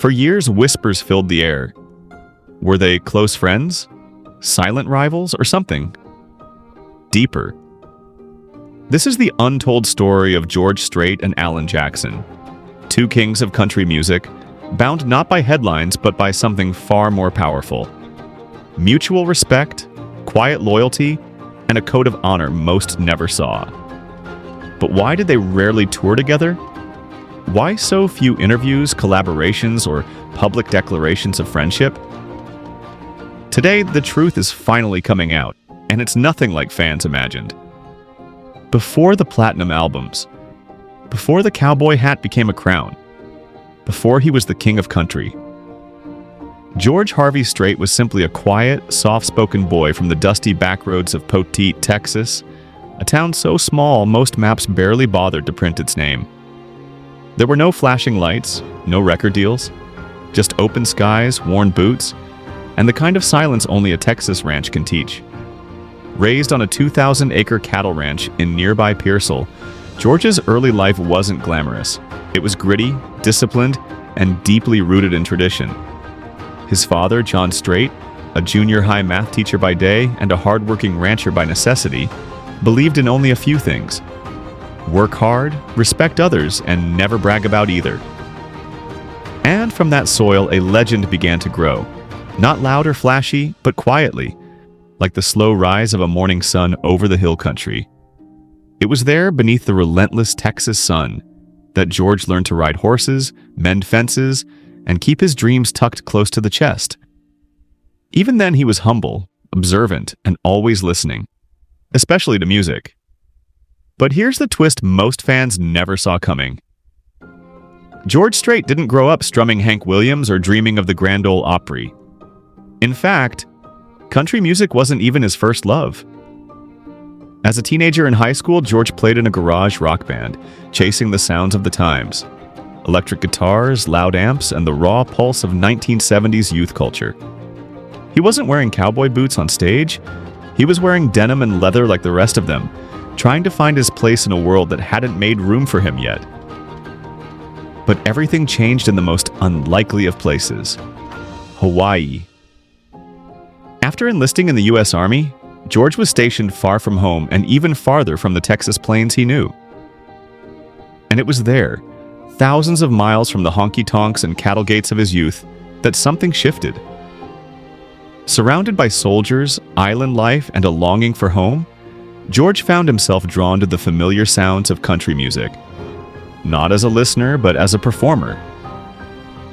For years, whispers filled the air. Were they close friends? Silent rivals? Or something deeper? This is the untold story of George Strait and Alan Jackson, two kings of country music, bound not by headlines but by something far more powerful. Mutual respect, quiet loyalty, and a code of honor most never saw. But why did they rarely tour together? Why so few interviews, collaborations, or public declarations of friendship? Today, the truth is finally coming out, and it's nothing like fans imagined. Before the platinum albums, before the cowboy hat became a crown, before he was the king of country, George Harvey Strait was simply a quiet, soft-spoken boy from the dusty backroads of Poteet, Texas, a town so small most maps barely bothered to print its name. There were no flashing lights, no record deals, just open skies, worn boots, and the kind of silence only a Texas ranch can teach. Raised on a 2,000-acre cattle ranch in nearby Pearsall, George's early life wasn't glamorous. It was gritty, disciplined, and deeply rooted in tradition. His father, John Strait, a junior high math teacher by day and a hard-working rancher by necessity, believed in only a few things: work hard, respect others, and never brag about either. And from that soil, a legend began to grow. Not loud or flashy, but quietly, like the slow rise of a morning sun over the hill country. It was there, beneath the relentless Texas sun, that George learned to ride horses, mend fences, and keep his dreams tucked close to the chest. Even then, he was humble, observant, and always listening, especially to music. But here's the twist most fans never saw coming. George Strait didn't grow up strumming Hank Williams or dreaming of the Grand Ole Opry. In fact, country music wasn't even his first love. As a teenager in high school, George played in a garage rock band, chasing the sounds of the times: electric guitars, loud amps, and the raw pulse of 1970s youth culture. He wasn't wearing cowboy boots on stage. He was wearing denim and leather like the rest of them, trying to find his place in a world that hadn't made room for him yet. But everything changed in the most unlikely of places: Hawaii. After enlisting in the U.S. Army, George was stationed far from home and even farther from the Texas plains he knew. And it was there, thousands of miles from the honky-tonks and cattle gates of his youth, that something shifted. Surrounded by soldiers, island life, and a longing for home, George found himself drawn to the familiar sounds of country music. Not as a listener, but as a performer.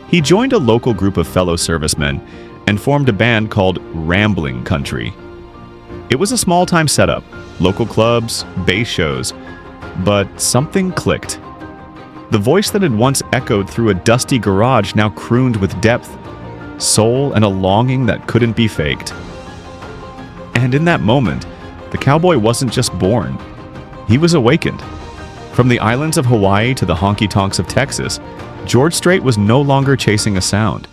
He joined a local group of fellow servicemen and formed a band called Rambling Country. It was a small-time setup, local clubs, bass shows, but something clicked. The voice that had once echoed through a dusty garage now crooned with depth, soul, and a longing that couldn't be faked. And in that moment, the cowboy wasn't just born. He was awakened. From the islands of Hawaii to the honky-tonks of Texas, George Strait was no longer chasing a sound.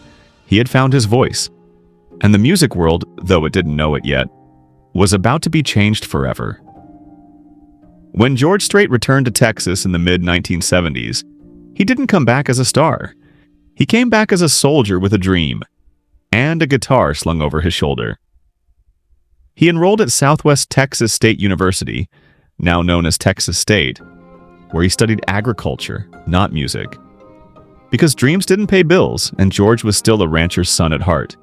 He had found his voice. And the music world, though it didn't know it yet, was about to be changed forever. When George Strait returned to Texas in the mid-1970s, he didn't come back as a star. He came back as a soldier with a dream, and a guitar slung over his shoulder. He enrolled at Southwest Texas State University, now known as Texas State, where he studied agriculture, not music. Because dreams didn't pay bills, and George was still a rancher's son at heart.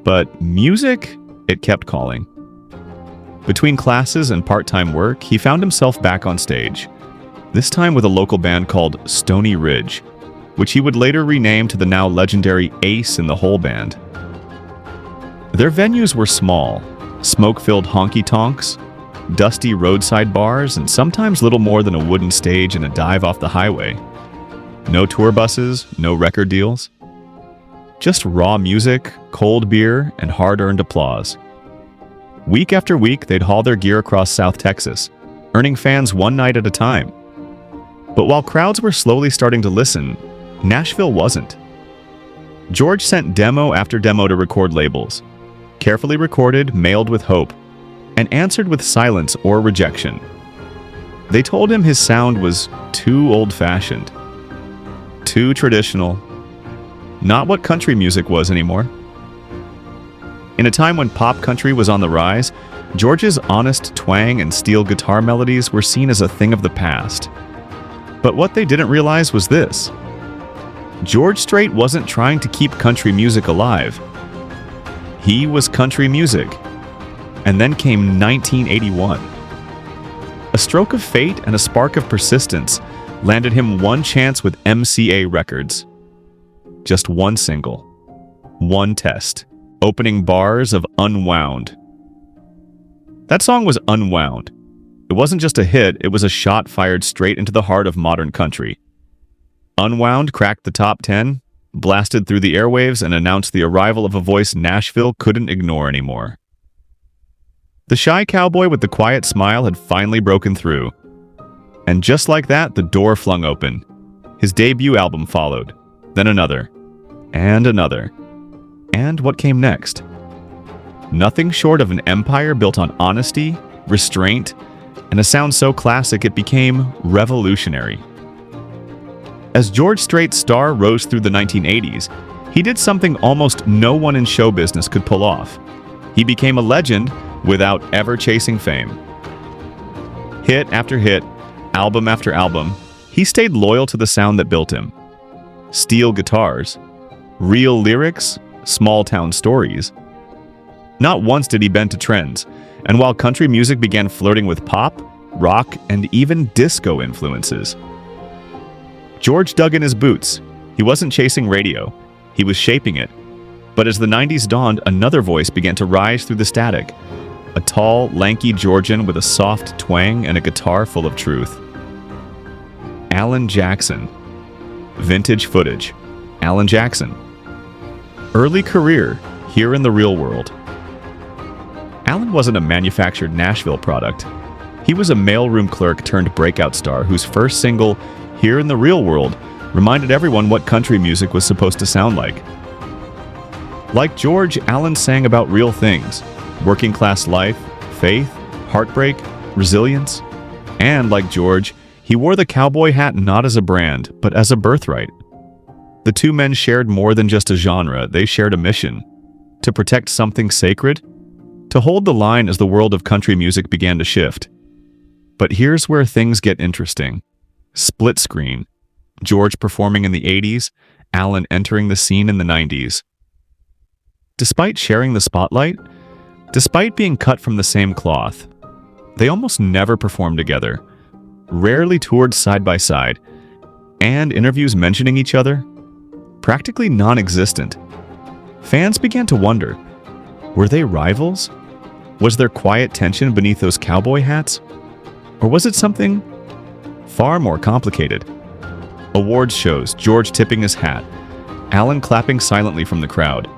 But music, it kept calling. Between classes and part-time work, he found himself back on stage, this time with a local band called Stony Ridge, which he would later rename to the now legendary Ace in the Hole Band. Their venues were small, smoke-filled honky-tonks, dusty roadside bars, and sometimes little more than a wooden stage and a dive off the highway. No tour buses, no record deals. Just raw music, cold beer, and hard-earned applause. Week after week, they'd haul their gear across South Texas, earning fans one night at a time. But while crowds were slowly starting to listen, Nashville wasn't. George sent demo after demo to record labels, carefully recorded, mailed with hope, and answered with silence or rejection. They told him his sound was too old-fashioned, too traditional, not what country music was anymore. In a time when pop country was on the rise, George's honest twang and steel guitar melodies were seen as a thing of the past. But what they didn't realize was this: George Strait wasn't trying to keep country music alive. He was country music. And then came 1981. A stroke of fate and a spark of persistence landed him one chance with MCA Records. Just one single, one test, opening bars of Unwound. That song was Unwound. It wasn't just a hit, it was a shot fired straight into the heart of modern country. Unwound cracked the top 10, blasted through the airwaves, and announced the arrival of a voice Nashville couldn't ignore anymore. The shy cowboy with the quiet smile had finally broken through. And just like that, the door flung open. His debut album followed, then another, and another. And what came next? Nothing short of an empire built on honesty, restraint, and a sound so classic it became revolutionary. As George Strait's star rose through the 1980s, he did something almost no one in show business could pull off. He became a legend without ever chasing fame. Hit after hit, album after album, he stayed loyal to the sound that built him. Steel guitars, real lyrics, small-town stories. Not once did he bend to trends, and while country music began flirting with pop, rock, and even disco influences, George dug in his boots. He wasn't chasing radio, he was shaping it. But as the 90s dawned, another voice began to rise through the static. A tall, lanky Georgian with a soft twang and a guitar full of truth. Alan Jackson. Vintage footage. Alan Jackson. Early career, here in the real world. Alan wasn't a manufactured Nashville product. He was a mailroom clerk turned breakout star whose first single, Here in the Real World, reminded everyone what country music was supposed to sound like. Like George, Alan sang about real things: working-class life, faith, heartbreak, resilience. And like George, he wore the cowboy hat not as a brand, but as a birthright. The two men shared more than just a genre, they shared a mission: to protect something sacred, to hold the line as the world of country music began to shift. But here's where things get interesting. Split screen. George performing in the 80s, Alan entering the scene in the 90s. Despite sharing the spotlight, despite being cut from the same cloth, they almost never performed together, rarely toured side by side, and interviews mentioning each other, practically non-existent. Fans began to wonder, were they rivals? Was there quiet tension beneath those cowboy hats? Or was it something far more complicated? Awards shows, George tipping his hat, Alan clapping silently from the crowd.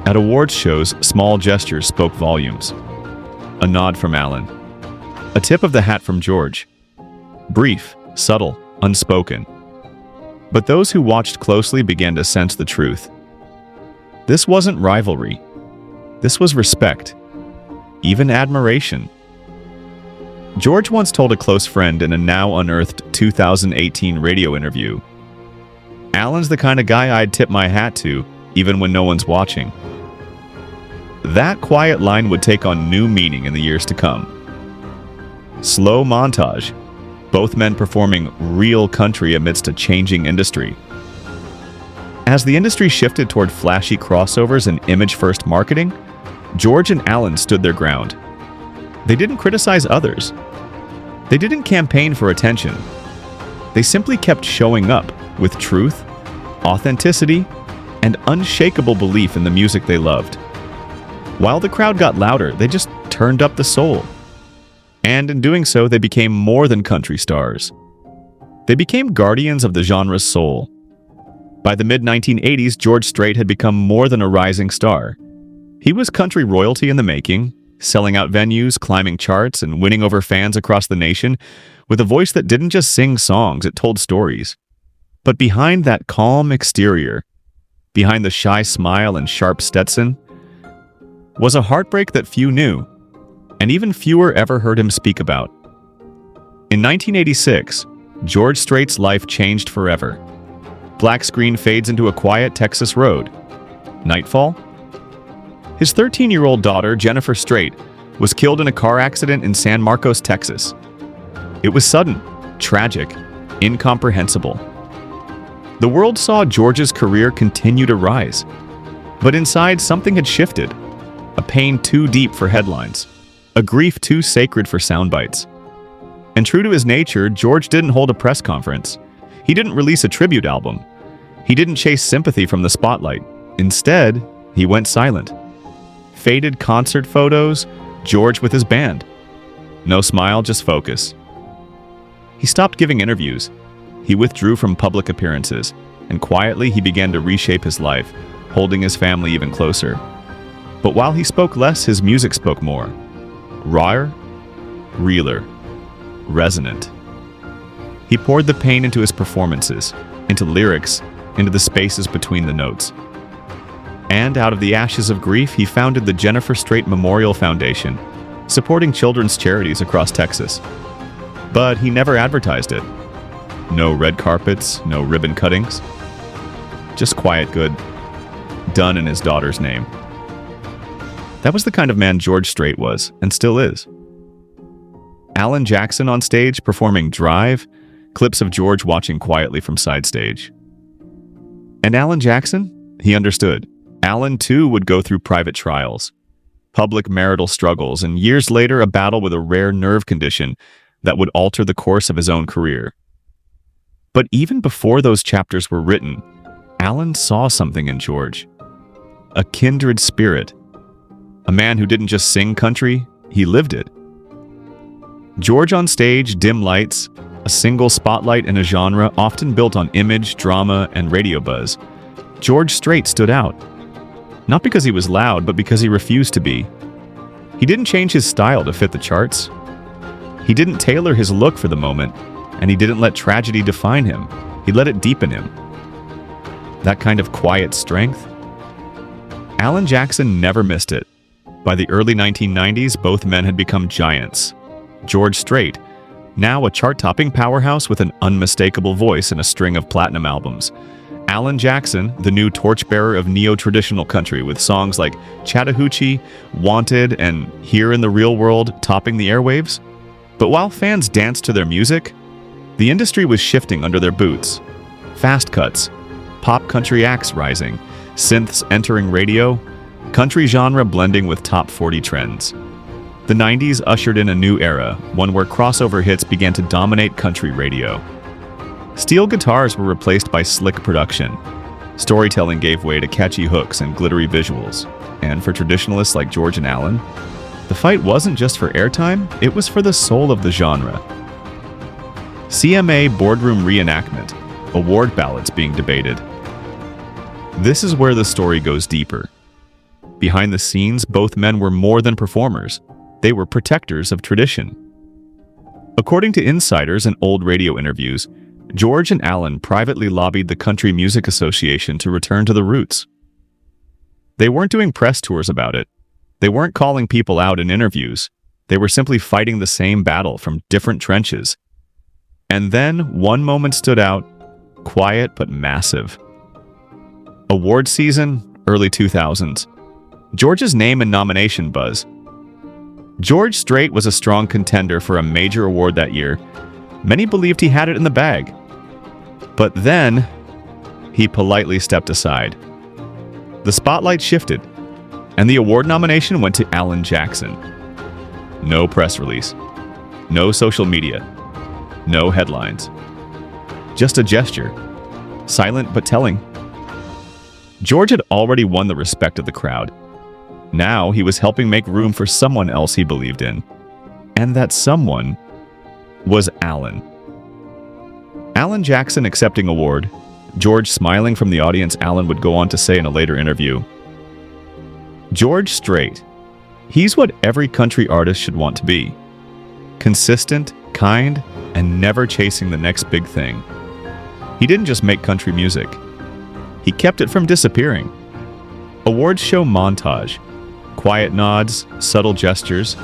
At awards shows, small gestures spoke volumes. A nod from Alan. A tip of the hat from George. Brief, subtle, unspoken. But those who watched closely began to sense the truth. This wasn't rivalry. This was respect. Even admiration. George once told a close friend in a now unearthed 2018 radio interview, "Alan's the kind of guy I'd tip my hat to, even when no one's watching." That quiet line would take on new meaning in the years to come. Slow montage. Both men performing real country amidst a changing industry. As the industry shifted toward flashy crossovers and image-first marketing, George and Alan stood their ground. They didn't criticize others. They didn't campaign for attention. They simply kept showing up with truth, authenticity, and unshakable belief in the music they loved. While the crowd got louder, they just turned up the soul. And in doing so, they became more than country stars. They became guardians of the genre's soul. By the mid-1980s, George Strait had become more than a rising star. He was country royalty in the making, selling out venues, climbing charts, and winning over fans across the nation with a voice that didn't just sing songs, it told stories. But behind that calm exterior, behind the shy smile and sharp Stetson, was a heartbreak that few knew, and even fewer ever heard him speak about. In 1986, George Strait's life changed forever. Black screen fades into a quiet Texas road. Nightfall? His 13-year-old daughter, Jennifer Strait, was killed in a car accident in San Marcos, Texas. It was sudden, tragic, incomprehensible. The world saw George's career continue to rise. But inside, something had shifted. A pain too deep for headlines. A grief too sacred for soundbites. And true to his nature, George didn't hold a press conference. He didn't release a tribute album. He didn't chase sympathy from the spotlight. Instead, he went silent. Faded concert photos, George with his band. No smile, just focus. He stopped giving interviews. He withdrew from public appearances, and quietly he began to reshape his life, holding his family even closer. But while he spoke less, his music spoke more. Rawer, realer, resonant. He poured the pain into his performances, into lyrics, into the spaces between the notes. And out of the ashes of grief, he founded the Jennifer Strait Memorial Foundation, supporting children's charities across Texas. But he never advertised it. No red carpets, no ribbon cuttings. Just quiet good, done in his daughter's name. That was the kind of man George Strait was, and still is. Alan Jackson on stage performing Drive, clips of George watching quietly from side stage. And Alan Jackson? He understood. Alan, too, would go through private trials, public marital struggles, and years later a battle with a rare nerve condition that would alter the course of his own career. But even before those chapters were written, Alan saw something in George. A kindred spirit. A man who didn't just sing country, he lived it. George on stage, dim lights, a single spotlight in a genre often built on image, drama, and radio buzz. George Strait stood out. Not because he was loud, but because he refused to be. He didn't change his style to fit the charts. He didn't tailor his look for the moment, and he didn't let tragedy define him. He let it deepen him. That kind of quiet strength. Alan Jackson never missed it. By the early 1990s, both men had become giants. George Strait, now a chart-topping powerhouse with an unmistakable voice and a string of platinum albums. Alan Jackson, the new torchbearer of neo-traditional country with songs like Chattahoochee, Wanted, and Here in the Real World topping the airwaves. But while fans danced to their music, the industry was shifting under their boots. Fast cuts, pop country acts rising, synths entering radio, country genre blending with top 40 trends. The 90s ushered in a new era, one where crossover hits began to dominate country radio. Steel guitars were replaced by slick production. Storytelling gave way to catchy hooks and glittery visuals. And for traditionalists like George and Alan, the fight wasn't just for airtime, it was for the soul of the genre. CMA boardroom reenactment, award ballots being debated. This is where the story goes deeper. Behind the scenes, both men were more than performers. They were protectors of tradition. According to insiders and old radio interviews, George and Alan privately lobbied the Country Music Association to return to the roots. They weren't doing press tours about it. They weren't calling people out in interviews. They were simply fighting the same battle from different trenches. And then one moment stood out, quiet but massive. Award season, early 2000s. George's name and nomination buzz. George Strait was a strong contender for a major award that year. Many believed he had it in the bag. But then, he politely stepped aside. The spotlight shifted, and the award nomination went to Alan Jackson. No press release. No social media. No headlines. Just a gesture. Silent but telling. George had already won the respect of the crowd. Now he was helping make room for someone else he believed in. And that someone was Alan. Alan Jackson accepting award. George smiling from the audience, Alan would go on to say in a later interview. George Strait. He's what every country artist should want to be. Consistent, kind, and never chasing the next big thing. He didn't just make country music. He kept it from disappearing. Awards show montage. Quiet nods, subtle gestures.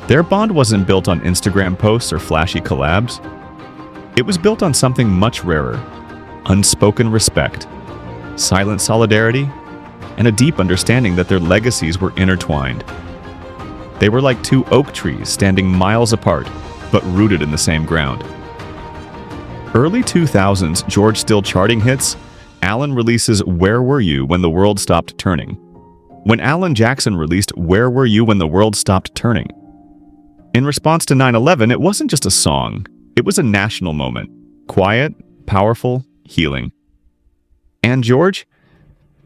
Their bond wasn't built on Instagram posts or flashy collabs. It was built on something much rarer. unspoken respect, silent solidarity, and a deep understanding that their legacies were intertwined. They were like two oak trees standing miles apart, but rooted in the same ground. Early 2000s, George still charting hits, Alan releases Where Were You When the World Stopped Turning. When Alan Jackson released Where Were You When the World Stopped Turning? In response to 9/11, it wasn't just a song, it was a national moment. Quiet, powerful, healing. And George?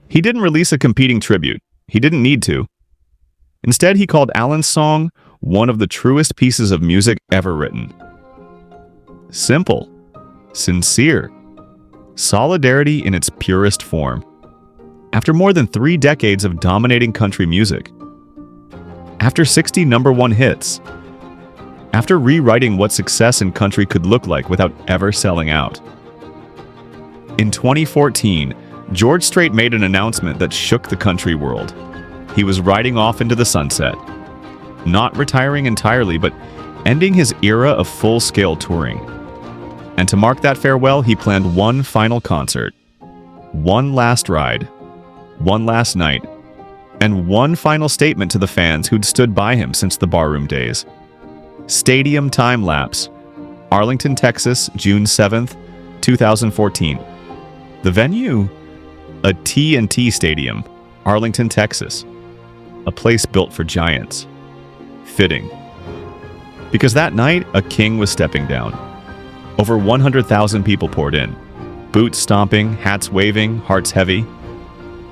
He didn't release a competing tribute. He didn't need to. Instead, he called Alan's song one of the truest pieces of music ever written. Simple, sincere, solidarity in its purest form. After more than 3 decades of dominating country music, after 60 #1 hits, after rewriting what success in country could look like without ever selling out. In 2014, George Strait made an announcement that shook the country world. He was riding off into the sunset, not retiring entirely, but ending his era of full-scale touring. And to mark that farewell, he planned one final concert, one last ride, one last night, and one final statement to the fans who'd stood by him since the barroom days. Stadium Time Lapse, Arlington, Texas, June 7th, 2014. The venue? A T&T Stadium, Arlington, Texas. A place built for giants. Fitting. Because that night, a king was stepping down. Over 100,000 people poured in. Boots stomping, hats waving, hearts heavy.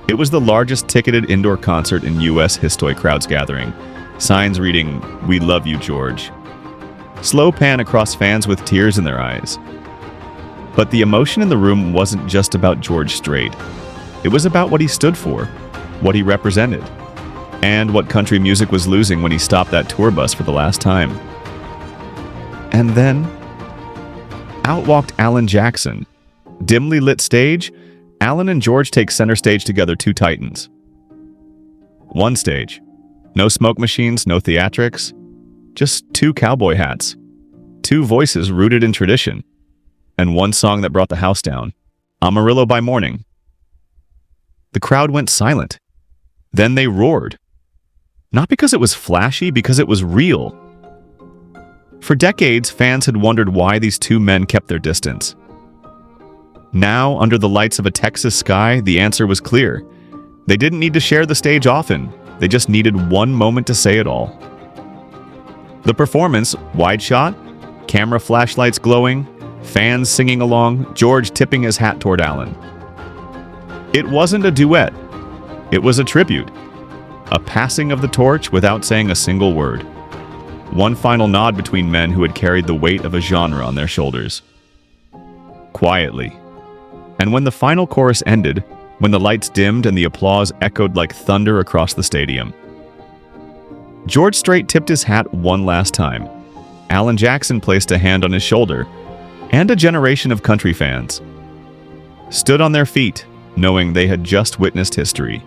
It was the largest ticketed indoor concert in U.S. history crowds gathering. Signs reading, "We love you, George." Slow pan across fans with tears in their eyes. But the emotion in the room wasn't just about George Strait. It was about what he stood for, what he represented, and what country music was losing when he stopped that tour bus for the last time. And then, out walked Alan Jackson. Dimly lit stage, Alan and George take center stage together, two titans. One stage. No smoke machines, no theatrics. Just two cowboy hats. Two voices rooted in tradition. And one song that brought the house down. Amarillo by Morning. The crowd went silent. Then they roared. Not because it was flashy, because it was real. For decades, fans had wondered why these two men kept their distance. Now, under the lights of a Texas sky, the answer was clear. They didn't need to share the stage often. They just needed one moment to say it all. The performance, wide shot, camera flashlights glowing, fans singing along, George tipping his hat toward Alan. It wasn't a duet. It was a tribute. A passing of the torch without saying a single word. One final nod between men who had carried the weight of a genre on their shoulders. Quietly. And when the final chorus ended, when the lights dimmed and the applause echoed like thunder across the stadium, George Strait tipped his hat one last time. Alan Jackson placed a hand on his shoulder, and a generation of country fans stood on their feet, knowing they had just witnessed history.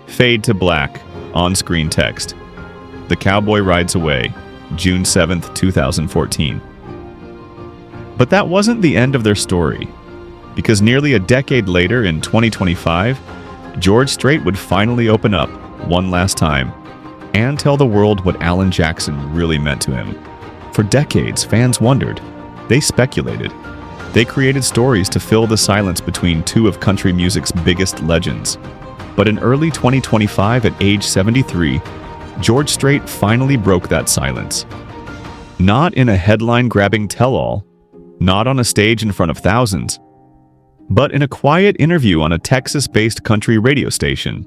Fade to black, on-screen text. The cowboy rides away, June 7th, 2014. But that wasn't the end of their story, because nearly a decade later, in 2025, George Strait would finally open up, one last time, and tell the world what Alan Jackson really meant to him. For decades, fans wondered. They speculated. They created stories to fill the silence between two of country music's biggest legends. But in early 2025, at age 73, George Strait finally broke that silence. Not in a headline-grabbing tell-all, not on a stage in front of thousands, but in a quiet interview on a Texas-based country radio station.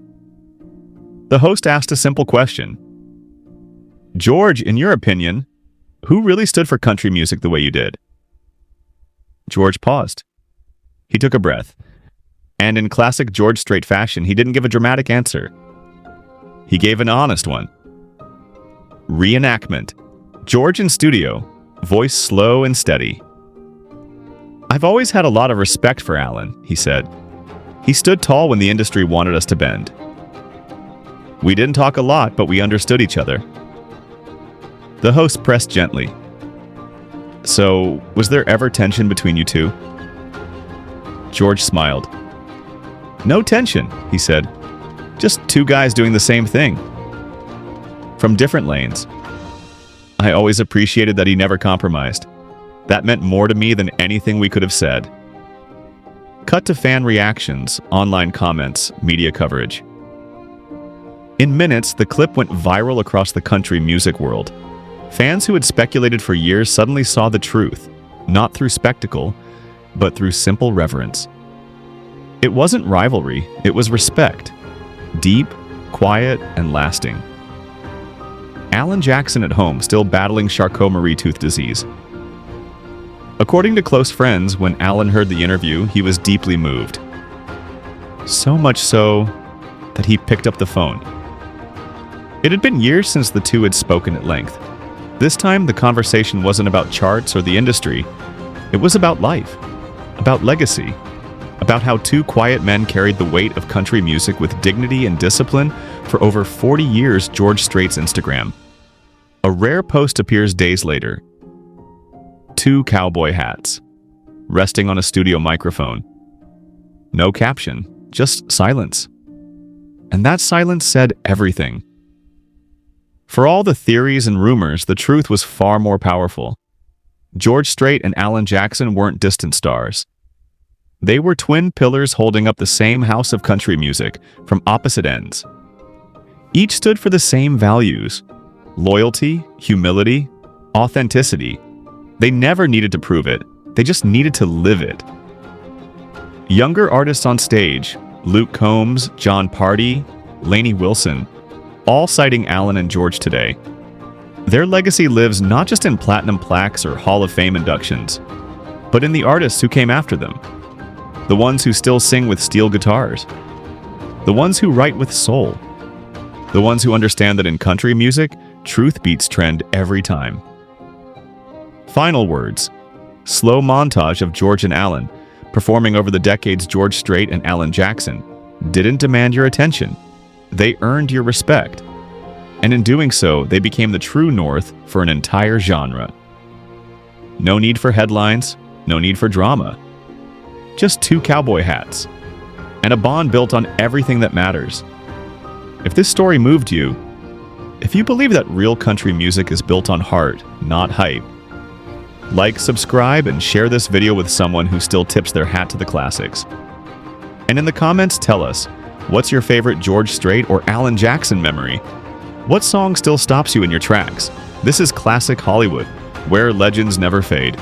The host asked a simple question. "George, in your opinion, who really stood for country music the way you did?" George paused. He took a breath. And in classic George Strait fashion, he didn't give a dramatic answer. He gave an honest one. Reenactment. George in studio, voice slow and steady. "I've always had a lot of respect for Alan," he said. "He stood tall when the industry wanted us to bend. We didn't talk a lot, but we understood each other." The host pressed gently. "So, was there ever tension between you two?" George smiled. "No tension," he said. "Just two guys doing the same thing. From different lanes." I always appreciated that he never compromised. That meant more to me than anything we could have said. Cut to fan reactions, online comments, media coverage. In minutes, the clip went viral across the country music world. Fans who had speculated for years suddenly saw the truth, not through spectacle, but through simple reverence. It wasn't rivalry, it was respect. Deep, quiet, and lasting. Alan Jackson at home, still battling Charcot-Marie tooth disease. According to close friends, when Alan heard the interview, he was deeply moved. So much so that he picked up the phone. It had been years since the two had spoken at length. This time, the conversation wasn't about charts or the industry. It was about life, about legacy, about how two quiet men carried the weight of country music with dignity and discipline for over 40 years. George Strait's Instagram. A rare post appears days later. 2 cowboy hats, resting on a studio microphone. No caption, just silence. And that silence said everything. For all the theories and rumors, the truth was far more powerful. George Strait and Alan Jackson weren't distant stars. They were twin pillars holding up the same house of country music from opposite ends. Each stood for the same values: loyalty, humility, authenticity. They never needed to prove it, they just needed to live it. Younger artists on stage, Luke Combs, John Party, Lainey Wilson, all citing Alan and George today. Their legacy lives not just in platinum plaques or Hall of Fame inductions, but in the artists who came after them. The ones who still sing with steel guitars. The ones who write with soul. The ones who understand that in country music, truth beats trend every time. Final words. Slow montage of George and Alan, performing over the decades. George Strait and Alan Jackson didn't demand your attention. They earned your respect. And in doing so, they became the true north for an entire genre. No need for headlines, no need for drama. Just 2 cowboy hats, and a bond built on everything that matters. If this story moved you, if you believe that real country music is built on heart, not hype, like, subscribe, and share this video with someone who still tips their hat to the classics. And in the comments, tell us, what's your favorite George Strait or Alan Jackson memory? What song still stops you in your tracks? This is Classic Hollywood, where legends never fade.